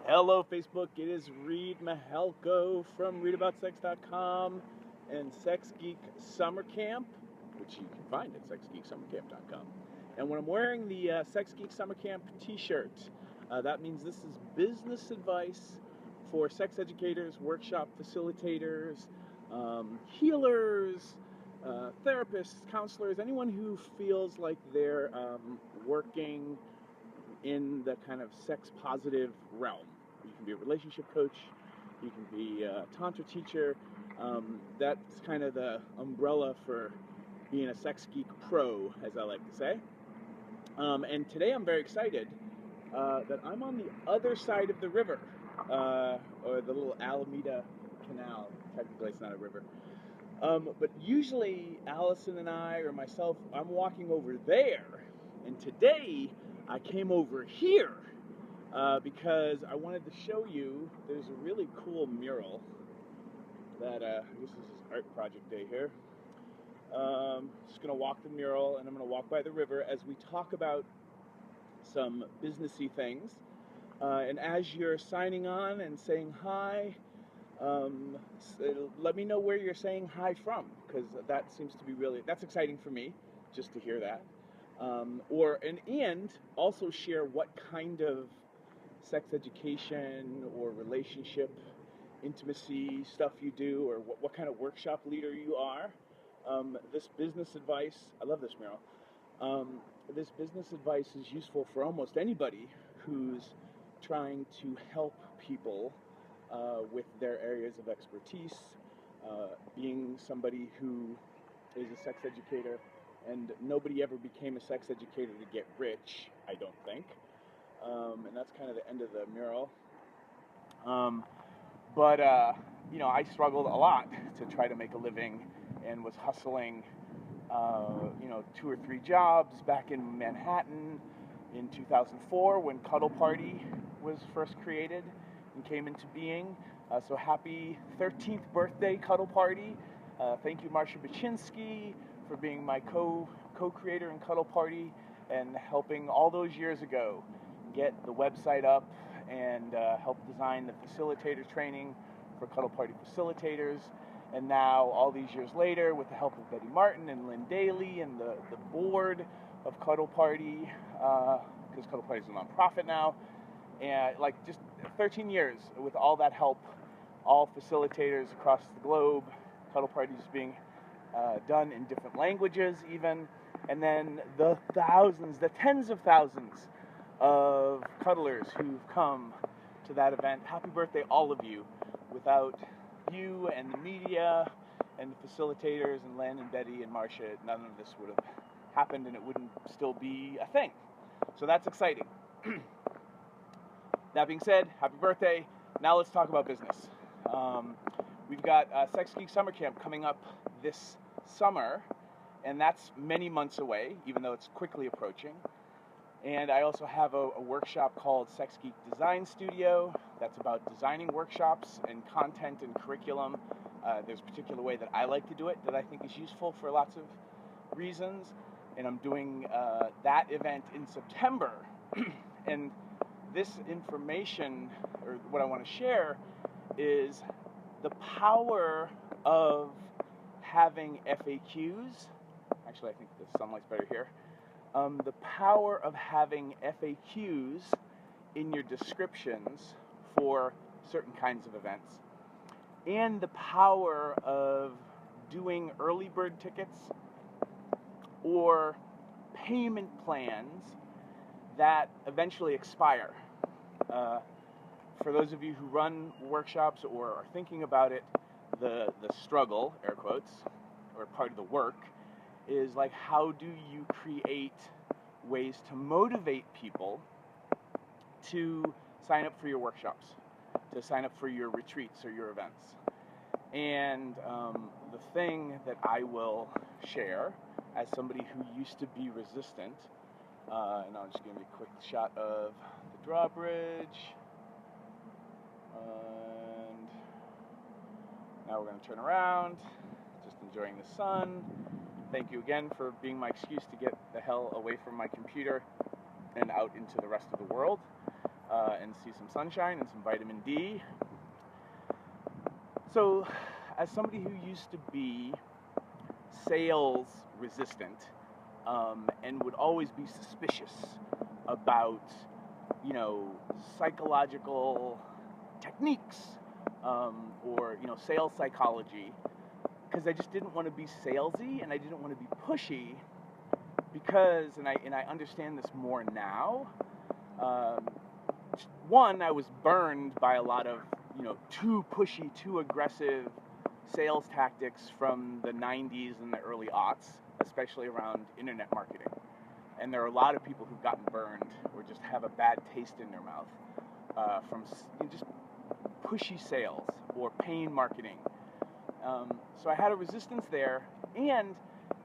Hello, Facebook. It is Reid Mahelko from readaboutsex.com and Sex Geek Summer Camp, which you can find at sexgeeksummercamp.com. And when I'm wearing the Sex Geek Summer Camp t-shirt, that means this is business advice for sex educators, workshop facilitators, healers, therapists, counselors, anyone who feels like they're working in the kind of sex positive realm. You can be a relationship coach, you can be a tantra teacher. That's kind of the umbrella for being a sex geek pro, as I like to say. And today I'm very excited that I'm on the other side of the river, or the little Alameda Canal. Technically it's not a river. But usually Allison and I, or myself, I'm walking over there. And today I came over here because I wanted to show you there's a really cool mural that this is his art project day here. Just going to walk the mural, and I'm going to walk by the river as we talk about some businessy things. And as you're signing on and saying hi, let me know where you're saying hi from, because that seems to be that's exciting for me, just to hear that. And also share what kind of sex education or relationship intimacy stuff you do, or what kind of workshop leader you are. This business advice, I love this mural. This business advice is useful for almost anybody who's trying to help people with their areas of expertise, being somebody who is a sex educator. And nobody ever became a sex educator to get rich, I don't think. And that's kind of the end of the mural. But I struggled a lot to try to make a living and was hustling, 2 or 3 jobs back in Manhattan in 2004 when Cuddle Party was first created and came into being. So happy 13th birthday, Cuddle Party. Thank you, Marsha Baczynski, for being my co-creator in Cuddle Party and helping all those years ago get the website up and help design the facilitator training for Cuddle Party facilitators. And now, all these years later, with the help of Betty Martin and Lynn Daly and the board of Cuddle Party, because Cuddle Party is a nonprofit now, and just 13 years with all that help, all facilitators across the globe, Cuddle Party is being done in different languages even, and then the thousands, the tens of thousands of cuddlers who've come to that event. Happy birthday, all of you. Without you and the media and the facilitators and Len and Betty and Marcia, none of this would have happened, and it wouldn't still be a thing. So that's exciting. That being said, happy birthday. Now let's talk about business. We've got Sex Geek Summer Camp coming up this summer, and that's many months away, even though it's quickly approaching. And I also have a workshop called Sex Geek Design Studio that's about designing workshops and content and curriculum. There's a particular way that I like to do it that I think is useful for lots of reasons, and I'm doing that event in September. And this information, or what I want to share, is the power of having FAQs. Actually, I think the sunlight's better here. The power of having FAQs in your descriptions for certain kinds of events, and the power of doing early bird tickets or payment plans that eventually expire. For those of you who run workshops or are thinking about it, the struggle, air quotes, or part of the work, is how do you create ways to motivate people to sign up for your workshops, to sign up for your retreats or your events. And the thing that I will share as somebody who used to be resistant, and I'll just give you a quick shot of the drawbridge, and now we're going to turn around, just enjoying the sun. Thank you again for being my excuse to get the hell away from my computer and out into the rest of the world. and see some sunshine and some vitamin D. So, as somebody who used to be sales resistant, and would always be suspicious about, psychological techniques, or, sales psychology, because I just didn't want to be salesy and I didn't want to be pushy, because, and I understand this more now, one, I was burned by a lot of, too pushy, too aggressive sales tactics from the 90s and the early aughts, especially around internet marketing. And there are a lot of people who've gotten burned or just have a bad taste in their mouth from just pushy sales or pain marketing. So I had a resistance there, and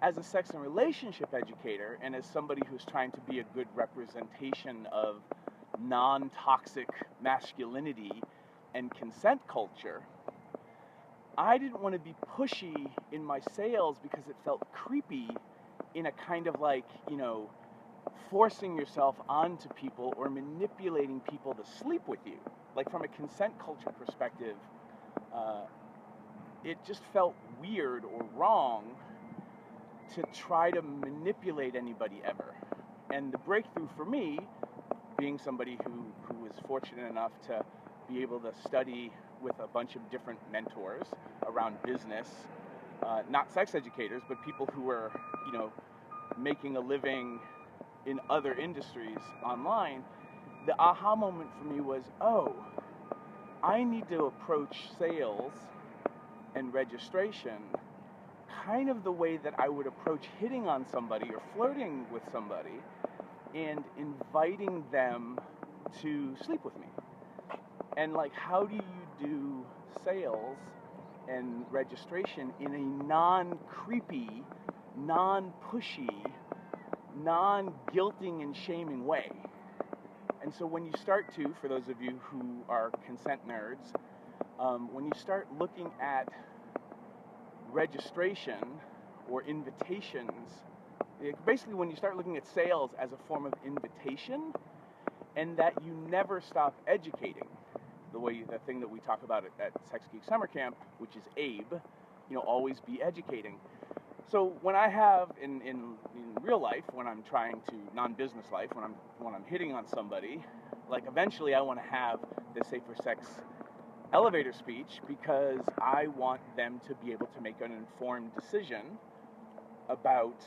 as a sex and relationship educator, and as somebody who's trying to be a good representation of non-toxic masculinity and consent culture, I didn't want to be pushy in my sales because it felt creepy in a kind of like, forcing yourself onto people or manipulating people to sleep with you. Like from a consent culture perspective, it just felt weird or wrong to try to manipulate anybody ever. And the breakthrough for me, being somebody who was fortunate enough to be able to study with a bunch of different mentors around business, not sex educators, but people who were, making a living in other industries online, the aha moment for me was, oh, I need to approach sales and registration kind of the way that I would approach hitting on somebody or flirting with somebody and inviting them to sleep with me. And like, how do you do sales and registration in a non-creepy, non-pushy, non-guilting and shaming way? And so when you start to, for those of you who are consent nerds, when you start looking at registration or invitations, basically when you start looking at sales as a form of invitation, and that you never stop educating, the thing that we talk about at Sex Geek Summer Camp, which is ABE, always be educating. So when I have in real life, when I'm trying to non-business life, when I'm hitting on somebody, like eventually I want to have the safer sex elevator speech because I want them to be able to make an informed decision about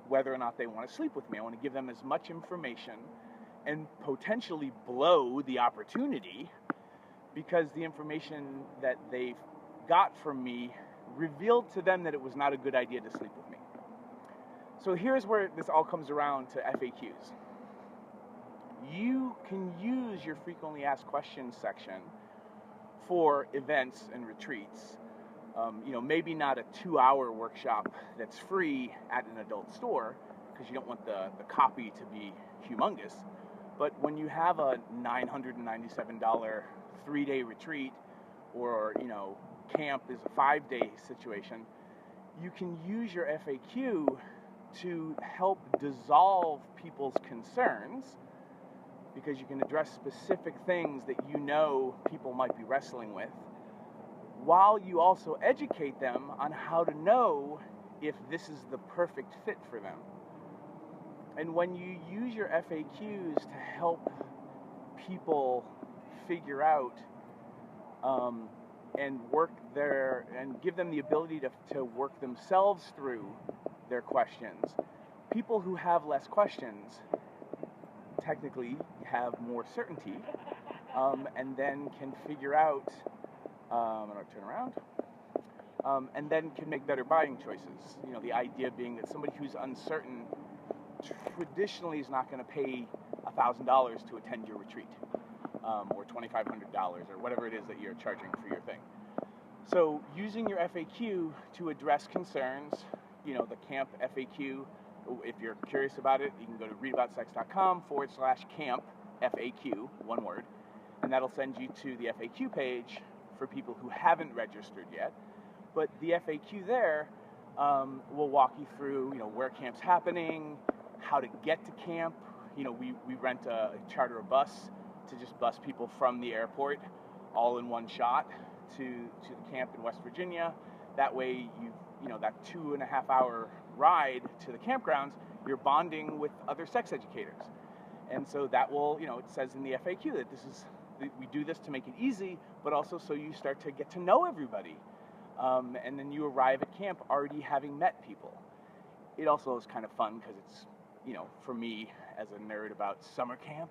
whether or not they want to sleep with me. I want to give them as much information and potentially blow the opportunity, because the information that they've got from me revealed to them that it was not a good idea to sleep with me. So here's where this all comes around to FAQs. You can use your frequently asked questions section for events and retreats. Maybe not a 2-hour workshop that's free at an adult store, because you don't want the copy to be humongous. But when you have a $997 3-day retreat, or camp is a 5-day situation, you can use your FAQ to help dissolve people's concerns, because you can address specific things that people might be wrestling with, while you also educate them on how to know if this is the perfect fit for them. And when you use your FAQs to help people figure out and give them the ability to work themselves through their questions, people who have less questions technically have more certainty, and then can figure out, I'm going to turn around, and then can make better buying choices. The idea being that somebody who's uncertain traditionally is not going to pay $1,000 to attend your retreat, or $2,500, or whatever it is that you're charging for your thing. So using your FAQ to address concerns, the camp FAQ, if you're curious about it, you can go to readaboutsex.com/camp FAQ, one word, and that'll send you to the FAQ page for people who haven't registered yet. But the FAQ there will walk you through, where camp's happening, how to get to camp. We charter a bus to just bus people from the airport all in one shot to the camp in West Virginia. That way, that 2.5 hour ride to the campgrounds, you're bonding with other sex educators. And so that will, it says in the FAQ that we do this to make it easy, but also so you start to get to know everybody. And then you arrive at camp already having met people. It also is kind of fun because it's, for me as a nerd about summer camp,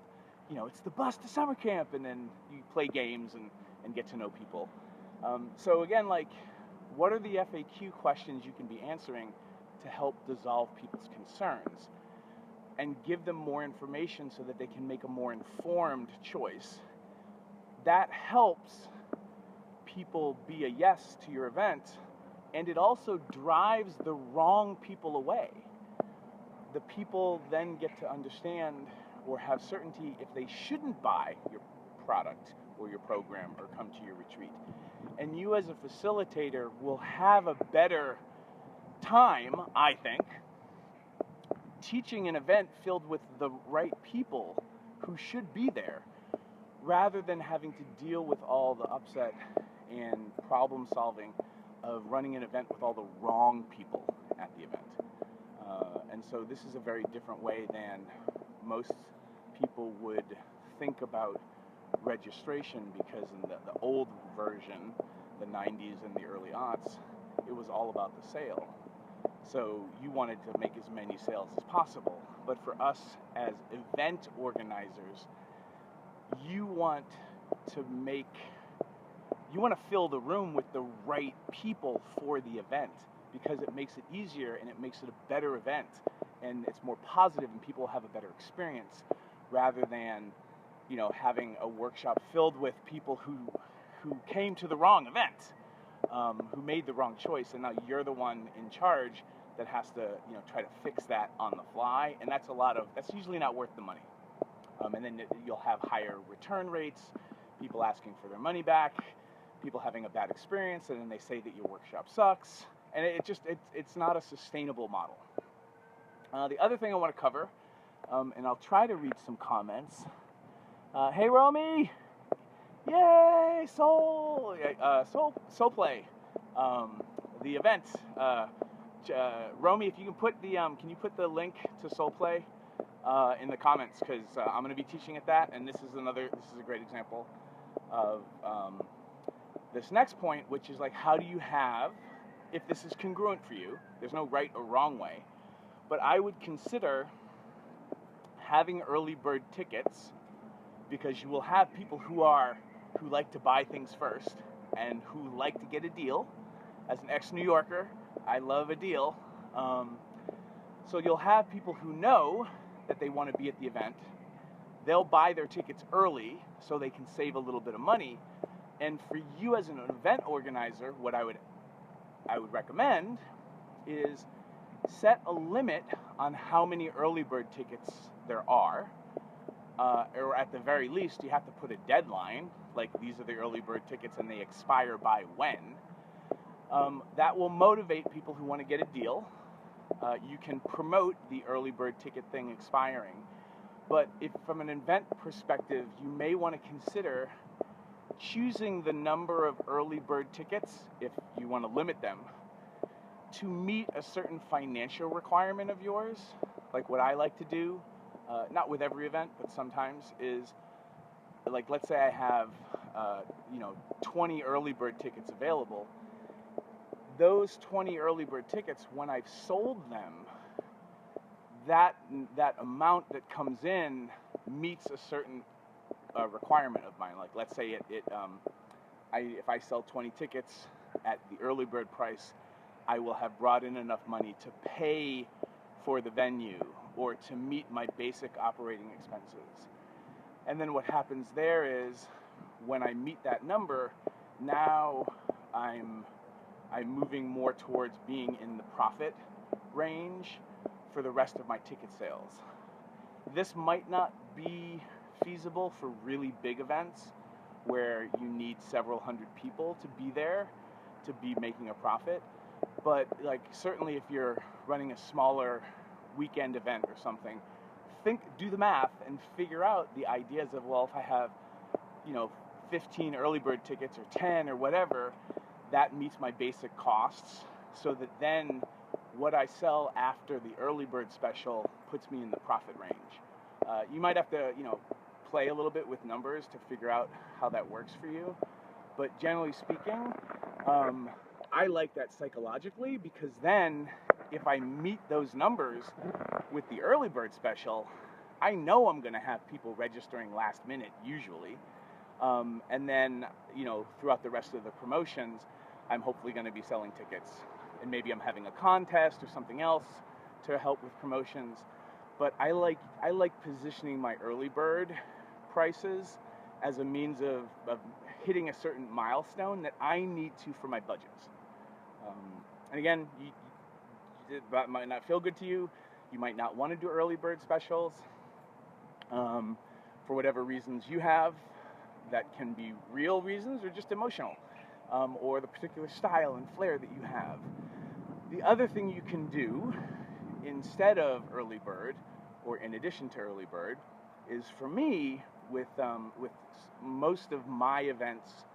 it's the bus to summer camp, and then you play games and get to know people. So again, what are the FAQ questions you can be answering to help dissolve people's concerns and give them more information so that they can make a more informed choice? That helps people be a yes to your event, and it also drives the wrong people away. The people then get to understand or have certainty if they shouldn't buy your product or your program or come to your retreat. And you as a facilitator will have a better time, I think, teaching an event filled with the right people who should be there, rather than having to deal with all the upset and problem solving of running an event with all the wrong people at the event. And so this is a very different way than most people would think about registration, because in the old version, the 90s and the early aughts, it was all about the sale. So you wanted to make as many sales as possible. But for us as event organizers, you want to fill the room with the right people for the event, because it makes it easier and it makes it a better event, and it's more positive and people have a better experience, rather than having a workshop filled with people who came to the wrong event, who made the wrong choice, and now you're the one in charge that has to try to fix that on the fly, and that's usually not worth the money. And then you'll have higher return rates, people asking for their money back, people having a bad experience, and then they say that your workshop sucks, and it's not a sustainable model. The other thing I want to cover, and I'll try to read some comments. Hey Romy, yay, Soul Play, the event. Romy, if you can put the link to Soul Play in the comments, because I'm going to be teaching at that, and this is a great example of this next point, which is how do you have, if this is congruent for you, there's no right or wrong way, but I would consider having early bird tickets, because you will have people who like to buy things first and who like to get a deal. As an ex-New Yorker, I love a deal. So you'll have people who know that they want to be at the event. They'll buy their tickets early so they can save a little bit of money. And for you as an event organizer, what I would recommend is set a limit on how many early bird tickets there are. Or at the very least, you have to put a deadline, these are the early bird tickets and they expire by when. That will motivate people who want to get a deal. You can promote the early bird ticket thing expiring. But if from an event perspective, you may want to consider choosing the number of early bird tickets, if you want to limit them, to meet a certain financial requirement of yours. What I like to do, not with every event, but sometimes, is let's say I have 20 early bird tickets available. Those 20 early bird tickets, when I've sold them, that amount that comes in meets a certain requirement of mine. Let's say if I sell 20 tickets at the early bird price, I will have brought in enough money to pay for the venue or to meet my basic operating expenses. And then what happens there is, when I meet that number, now I'm moving more towards being in the profit range for the rest of my ticket sales. This might not be feasible for really big events where you need several hundred people to be there to be making a profit, but certainly if you're running a smaller weekend event or something, do the math and figure out the ideas of, well, if I have, 15 early bird tickets or 10 or whatever, that meets my basic costs, so that then what I sell after the early bird special puts me in the profit range. You might have to, play a little bit with numbers to figure out how that works for you. But generally speaking, I like that psychologically, because then if I meet those numbers with the early bird special, I know I'm going to have people registering last minute usually. And then, throughout the rest of the promotions, I'm hopefully going to be selling tickets. And maybe I'm having a contest or something else to help with promotions. But I like positioning my early bird prices as a means of hitting a certain milestone that I need to for my budgets. And again, that might not feel good to you. You might not want to do early bird specials for whatever reasons you have. That can be real reasons or just emotional, or the particular style and flair that you have. The other thing you can do instead of early bird, or in addition to early bird, is, for me, with most of my events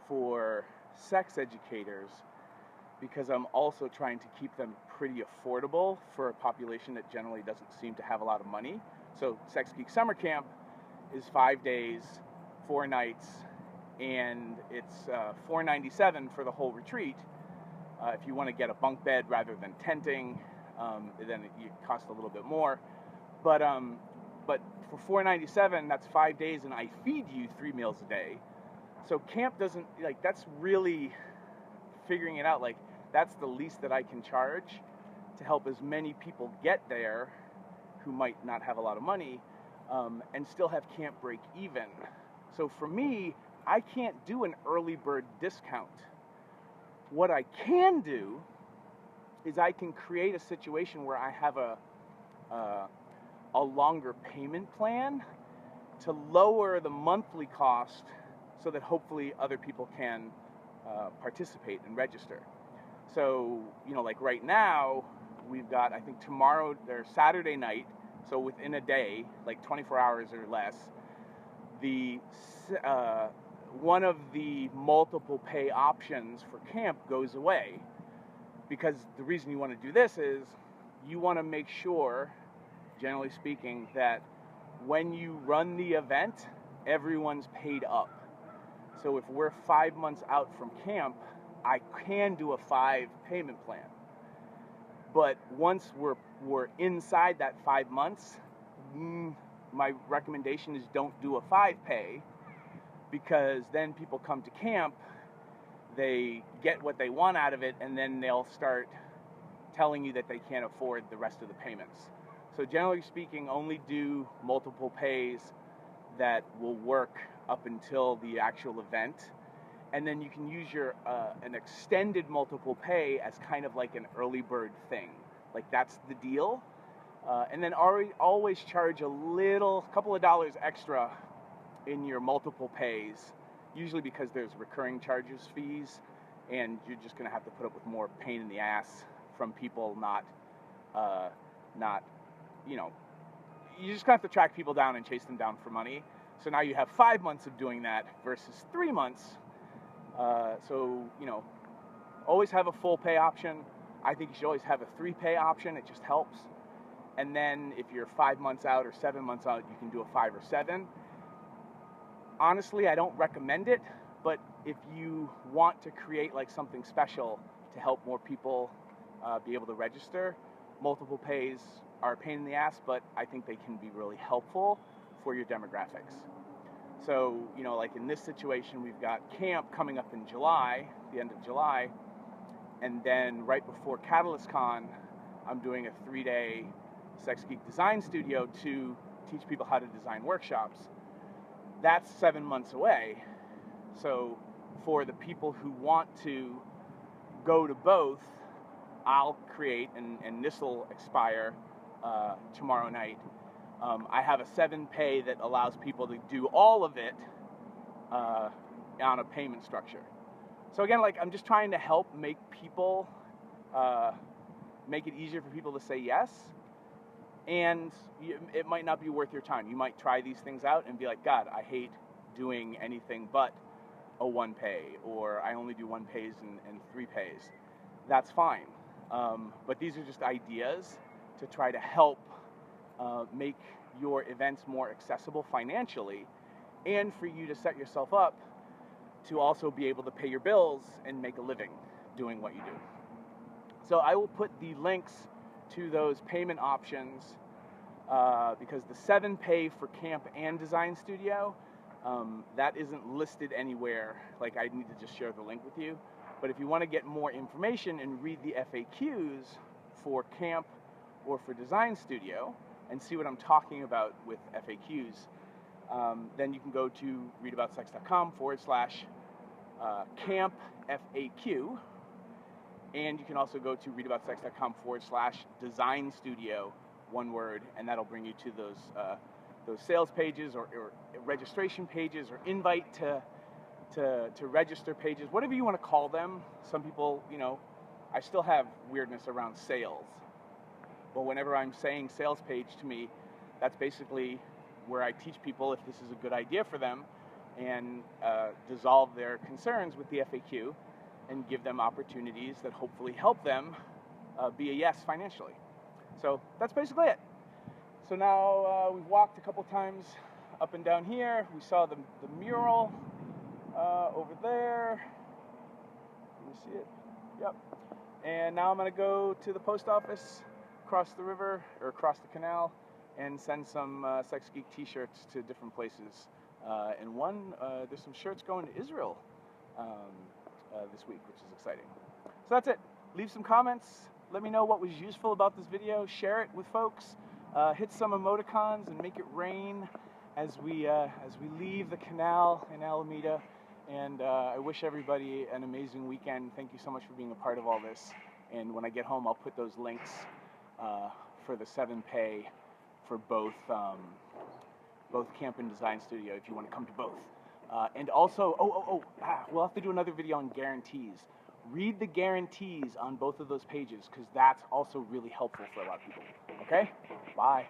for sex educators, because I'm also trying to keep them pretty affordable for a population that generally doesn't seem to have a lot of money. So Sex Geek Summer Camp is 5 days, 4 nights, and it's $497 for the whole retreat. If you want to get a bunk bed rather than tenting, then it costs a little bit more. But for $497, that's 5 days, and I feed you 3 meals a day. So camp doesn't, that's really figuring it out. That's the least that I can charge to help as many people get there who might not have a lot of money, and still have camp break even. So for me, I can't do an early bird discount. What I can do is I can create a situation where I have a longer payment plan to lower the monthly cost, so that hopefully other people can participate and register. So, right now, we've got, I think tomorrow, or Saturday night, so within a day, 24 hours or less, one of the multiple pay options for camp goes away. Because the reason you want to do this is you want to make sure, generally speaking, that when you run the event, everyone's paid up. So if we're 5 months out from camp, I can do a 5 payment plan. But once we're inside that 5 months, my recommendation is don't do a 5 pay, because then people come to camp, they get what they want out of it, and then they'll start telling you that they can't afford the rest of the payments. So generally speaking, only do multiple pays that will work up until the actual event, and then you can use your an extended multiple pay as kind of like an early bird thing. That's the deal. And then always charge a couple of dollars extra in your multiple pays, usually because there's recurring charges fees, and you're just going to have to put up with more pain in the ass from people you just have to track people down and chase them down for money. So now you have 5 months of doing that versus 3 months. So always have a full pay option. I think you should always have a 3 pay option. It just helps. And then if you're 5 months out or 7 months out, you can do a 5 or 7. Honestly, I don't recommend it, but if you want to create something special to help more people be able to register, multiple pays are a pain in the ass, but I think they can be really helpful for your demographics. So, in this situation, we've got camp coming up in July, the end of July, and then right before CatalystCon, I'm doing a 3-day Sex Geek Design Studio to teach people how to design workshops. That's 7 months away. So for the people who want to go to both, I'll create, and this will expire tomorrow night. I have a 7 pay that allows people to do all of it on a payment structure. So again, I'm just trying to help make people, make it easier for people to say yes. and it might not be worth your time. You might try these things out and be like, God, I hate doing anything but a one pay, or I only do one pays and three pays. That's fine. But these are just ideas to try to help make your events more accessible financially, and for you to set yourself up to also be able to pay your bills and make a living doing what you do. So I will put the links to those payment options because the 7 pay for camp and design studio, that isn't listed anywhere. Like, I need to just share the link with you. But if you want to get more information and read the FAQs for camp or for design studio and see what I'm talking about with FAQs, then you can go to readaboutsex.com/camp FAQ, and you can also go to readaboutsex.com/design studio, one word, and that'll bring you to those sales pages or registration pages or invite to register pages, whatever you want to call them. Some people, I still have weirdness around sales, but whenever I'm saying sales page, to me, that's basically where I teach people if this is a good idea for them, and dissolve their concerns with the FAQ and give them opportunities that hopefully help them be a yes financially. So that's basically it. So now we've walked a couple times up and down here. We saw the mural over there. Can you see it? Yep. And now I'm going to go to the post office across the river, or across the canal, and send some Sex Geek t-shirts to different places. And there's some shirts going to Israel this week, which is exciting. So that's it. Leave some comments. Let me know what was useful about this video. Share it with folks. Hit some emoticons and make it rain as we leave the canal in Alameda. And I wish everybody an amazing weekend. Thank you so much for being a part of all this. And when I get home, I'll put those links for the 7 pay for both camp and design studio if you want to come to both. And also, we'll have to do another video on guarantees. Read the guarantees on both of those pages, because that's also really helpful for a lot of people. Okay? Bye.